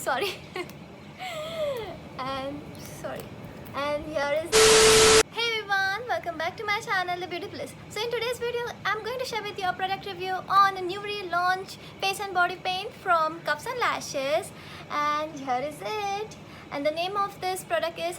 sorry. and sorry and here is Hey everyone, welcome back to my channel The Beauty Bliss. So in today's video I'm going to share with you a product review on a newly launched face and body paint from Cups and Lashes, and here is it. And the name of this product is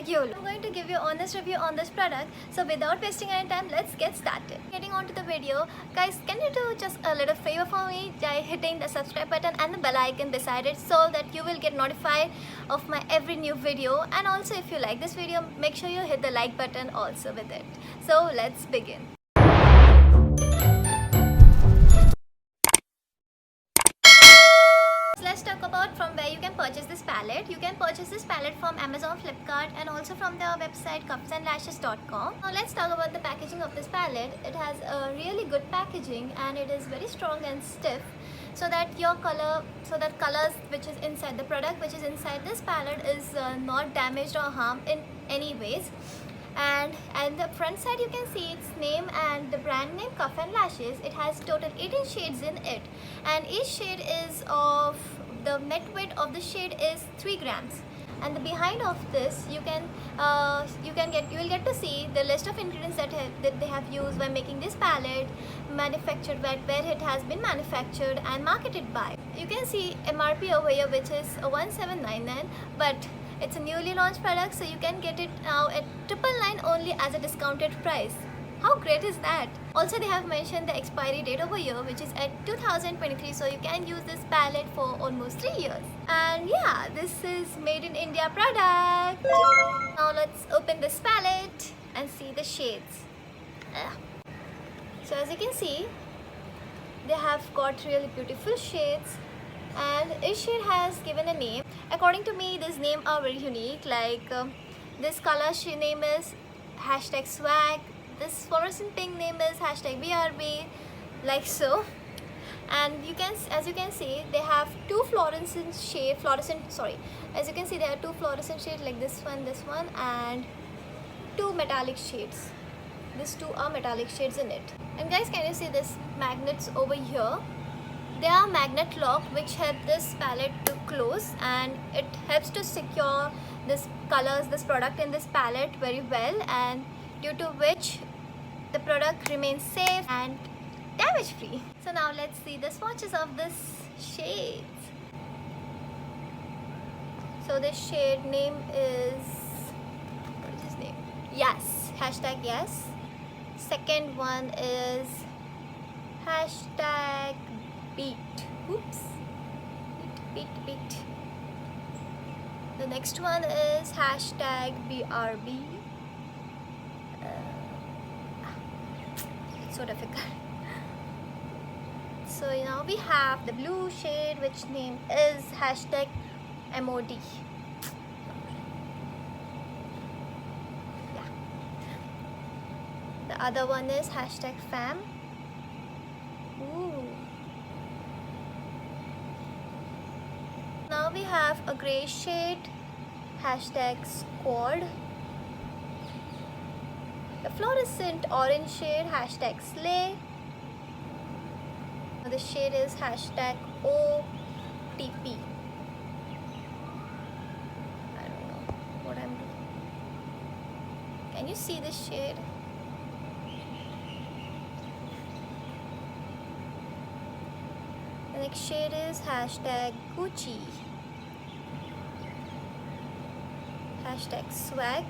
#YOLO. I'm going to give you honest review on this product. So without wasting any time, let's get started. Getting on to the video, guys, can you do just a little favor for me by hitting the subscribe button and the bell icon beside it so that you will get notified of my every new video. And also if you like this video, make sure you hit the like button also with it. So let's begin. Let's talk about from where you can purchase this palette. You can purchase this palette from Amazon, Flipkart, and also from their website cupsandlashes.com. Now let's talk about the packaging of this palette. It has a really good packaging and it is very strong and stiff, so that colors which is inside the product which is inside this palette is not damaged or harmed in any ways. And the front side you can see its name and the brand name Cups and Lashes. It has total 18 shades in it, and each shade is of the net weight of the shade is 3 grams. And the behind of this you will get to see the list of ingredients that they have used when making this palette, manufactured where it has been manufactured and marketed by. You can see MRP over here, which is 1799, but it's a newly launched product, so you can get it now at 999 only as a discounted price. How great is that? Also, they have mentioned the expiry date over here, which is at 2023, so you can use this palette for almost 3 years. And yeah, this is made in India product. Now let's open this palette and see the shades. So as you can see, they have got really beautiful shades, and each shade has given a name. According to me, these names are very unique. Like this color name is #swag. This fluorescent pink name is #BRB, like so. And as you can see, they have two fluorescent shades. As you can see, there are two fluorescent shades like this one, and two metallic shades. These two are metallic shades in it. And guys, can you see this magnets over here? They are magnet lock which help this palette to close, and it helps to secure this product in this palette very well, and due to which the product remains safe and damage free. So now let's see the swatches of this shades. So this shade name is, what is his name? Yes, #yes. Second one is #beat. Oops. Beat. The next one is #BRB. It's so difficult. So now we have the blue shade, which name is #MOD. Yeah. The other one is #fam. Ooh. Now we have a gray shade, #squad. The fluorescent orange shade, #slay. The shade is #OTP. I don't know what I'm doing. Can you see this shade? The next shade is #Gucci, #swag,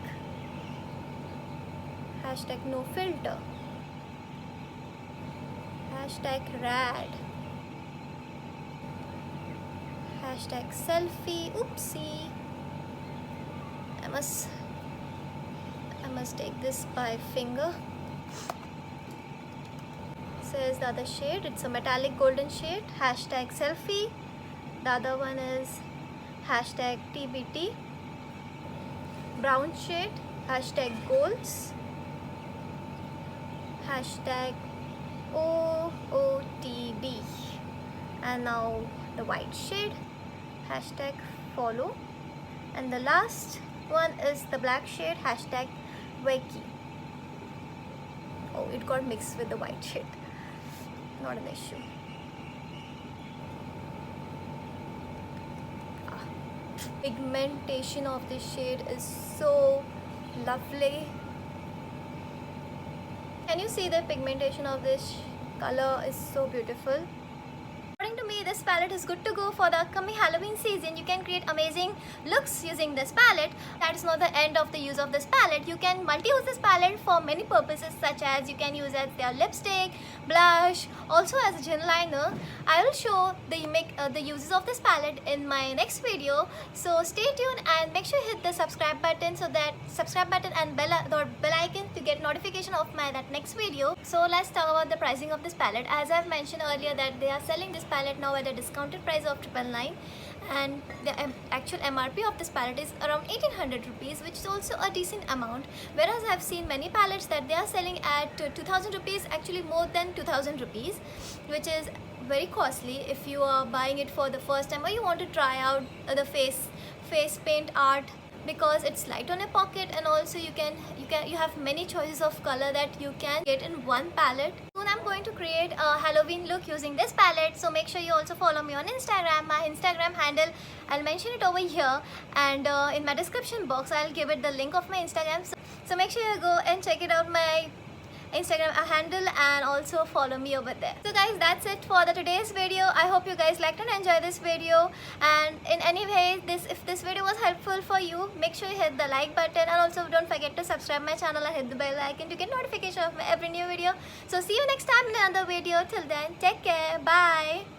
#no filter, #rad, #selfie. Oopsie, I must take this by finger. Is the other shade, it's a metallic golden shade, #selfie. The other one is #TBT. Brown shade, #goals, #OOTB. And now the white shade, #follow. And the last one is the black shade, #Wakey. Oh, it got mixed with the white shade. Not an issue. pigmentation of this shade is so lovely. Can you see the pigmentation of this color is so beautiful. According to me, this palette is good to go for the upcoming Halloween season. You can create amazing looks using this palette. That is not the end of the use of this palette. You can multi-use this palette for many purposes, such as you can use as their lipstick, blush, also as a gel liner. I will show the uses of this palette in my next video. So stay tuned and make sure you hit the subscribe button, so that subscribe button and bell icon to get notification of my next video. So let's talk about the pricing of this palette. As I've mentioned earlier that they are selling this palette now at a discounted price of 999, and the actual MRP of this palette is around 1800 rupees, which is also a decent amount, whereas I've seen many palettes that they are selling at 2000 rupees, actually more than 2000 rupees, which is very costly if you are buying it for the first time or you want to try out the face paint art, because it's light on a pocket, and also you have many choices of color that you can get in one palette. Soon I'm going to create a Halloween look using this palette, so make sure you also follow me on Instagram. My Instagram handle, I'll mention it over here, and in my description box I'll give it the link of my Instagram, so make sure you go and check it out, my Instagram handle, and also follow me over there. So guys, that's it for today's video. I hope you guys liked and enjoyed this video, and in any way, if this video was helpful for you, make sure you hit the like button, and also don't forget to subscribe my channel and hit the bell icon to get notification of my every new video. So see you next time in another video. Till then, take care. Bye.